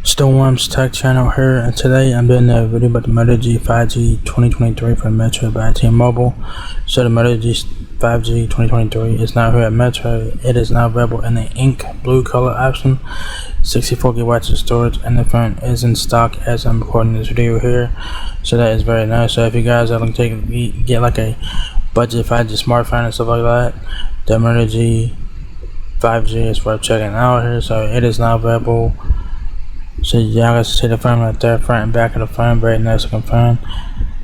Storm's Tech Channel here, and today I'm doing a video about the Moto G 5G 2023 from Metro by T-Mobile. So the Moto G 5G 2023 is now here at Metro. It is now available in the ink blue color option, 64 GB of storage, and the phone is in stock as I'm recording this video here. So that is very nice. So if you guys are looking to get like a budget 5G smartphone and stuff like that, the Moto G 5G is worth checking out here. So it is now available. So y'all guys see the phone right there, front and back of the phone, very nice looking phone.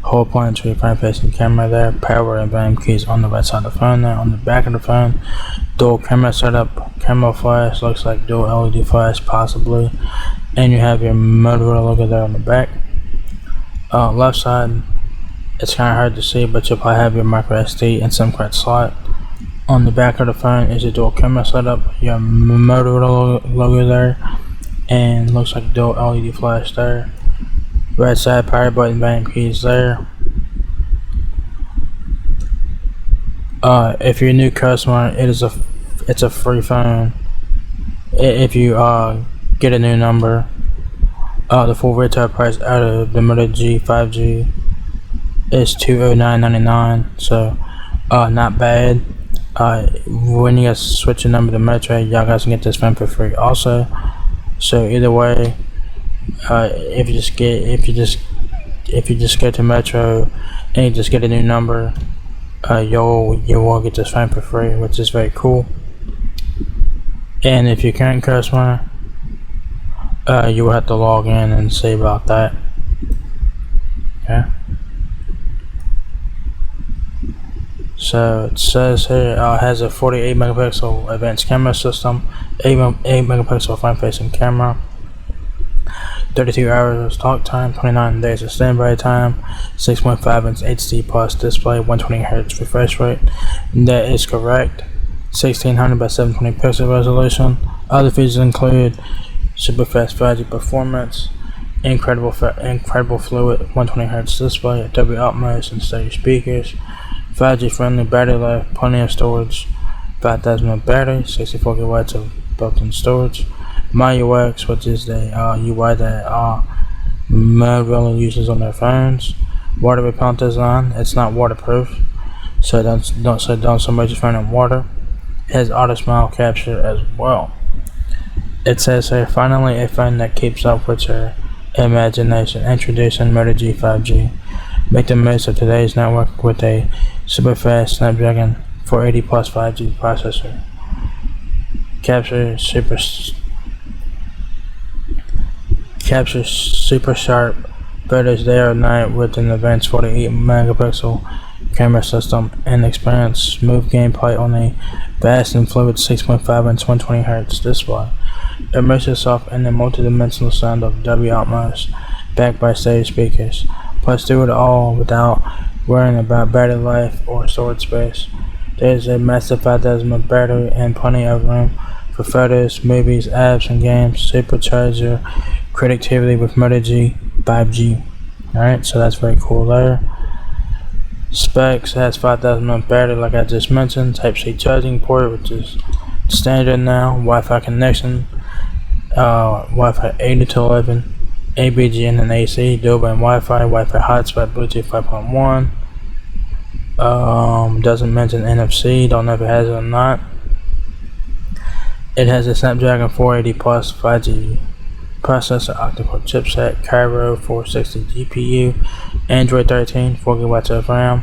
Whole point to your front facing camera there, power and volume keys on the right side of the phone there. On the back of the phone, dual camera setup, camera flash, looks like dual LED flash possibly. And you have your Motorola logo there on the back. Left side, it's kind of hard to see, but you'll probably have your micro SD and SIM card slot. On the back of the phone is your dual camera setup, your Motorola logo there, and looks like dual LED flash there. Right side, power button, volume keys there. If you're a new customer, it's a free phone. If you get a new number, the full retail price out of the Moto G 5G is $209.99. So not bad. When you guys switch your number to Metro, y'all guys can get this phone for free also. So either way, if you just go to Metro and you just get a new number, you'll get this phone for free, which is very cool. And if you're a current customer, you will have to log in and see about that. Okay. So it says here it has a 48 megapixel advanced camera system, 8 megapixel front facing camera, 32 hours of talk time, 29 days of standby time, 6.5 inch HD plus display, 120 Hz refresh rate. And that is correct. 1600 by 720 pixel resolution. Other features include super fast 5G performance, incredible fluid 120 Hz display, Dolby Atmos and stereo speakers, 5G friendly battery life, plenty of storage, 5,000 mAh battery, 64 GB of built-in storage, My UX, which is the UI that Motorola uses on their phones, water repellent design. It's not waterproof, so don't submerge your phone in water. It has auto smile capture as well. It says here, finally a phone that keeps up with your imagination. Introducing Moto G 5G. Make the most of today's network with a super fast Snapdragon 480 plus 5G processor. Capture super sharp photos day or night with an advanced 48 megapixel camera system, and experience smooth gameplay on a vast and fluid 6.5 inch 120 Hz display. Immerse yourself in the multi-dimensional sound of Dolby Atmos, backed by stereo speakers. Plus, do it all without worrying about battery life or storage space. There's a massive 5,000 mAh battery and plenty of room for photos, movies, apps, and games. Supercharge your creativity with Moto G 5G. Alright, so that's very cool there. Specs: has 5,000 mAh battery, like I just mentioned. Type-C charging port, which is standard now. Wi-Fi connection, Wi-Fi 8 to 11. ABGN and AC, dual band Wi-Fi, Wi-Fi hotspot, Bluetooth 5.1. Doesn't mention NFC, don't know if it has it or not. It has a Snapdragon 480 plus 5G processor, octa-core chipset, Cairo 460 GPU, Android 13, 4 GB of RAM,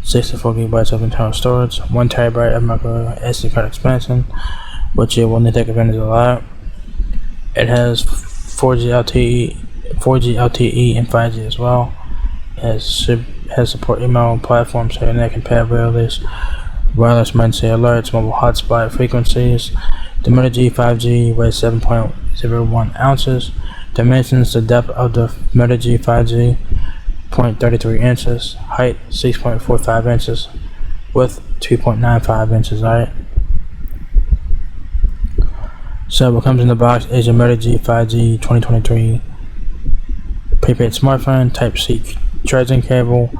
64 GB of internal storage, 1 TB of micro SD card expansion, which you will need to take advantage of that. It has 4G LTE and 5G as well. It has support email platforms, internet compatibilities, wireless emergency alerts, mobile hotspot frequencies. The Moto G 5G weighs 7.01 ounces. Dimensions: the depth of the Moto G 5G 0.33 inches, height 6.45 inches, width 2.95 inches. Alright. So what comes in the box is your Moto G 5G 2023 prepaid smartphone, Type-C charging cable,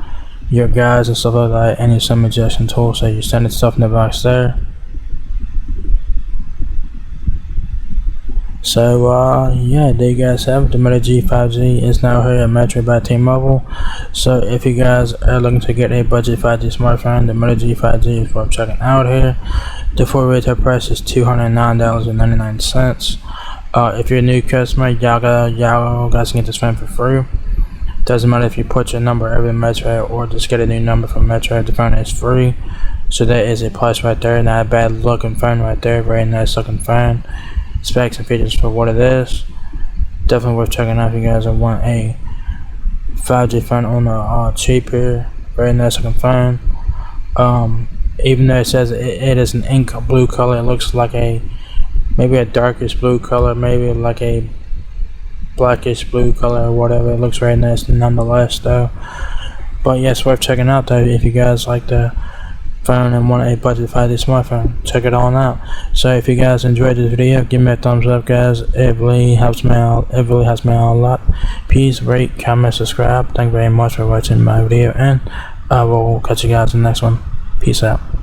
your guides and stuff like that, and your SIM adjustment tool. So your standard stuff in the box there. So yeah, there you guys have it. The Moto G 5G is now here at Metro by T-Mobile. So if you guys are looking to get a budget 5G smartphone, the Moto G 5G is worth checking out here. The full retail price is $209.99. If you're a new customer, y'all guys can get this phone for free. Doesn't matter if you put your number over Metro or just get a new number from Metro, the phone is free. So that is a plus right there. Not a bad looking phone right there. Very nice looking phone. Specs and features for what it is. Definitely worth checking out if you guys want a 5G phone on a cheaper, very nice looking phone. Even though it says it is an ink blue color, it looks like maybe a darkish blue color, maybe like a blackish blue color or whatever. It looks very nice nonetheless though. But yes, worth checking out though if you guys like the phone and want a budget 5G smartphone. Check it all out. So if you guys enjoyed this video, give me a thumbs up guys. It really helps me out. It really helps me out a lot. Please rate, comment, subscribe. Thank you very much for watching my video, and I will catch you guys in the next one. Peace out.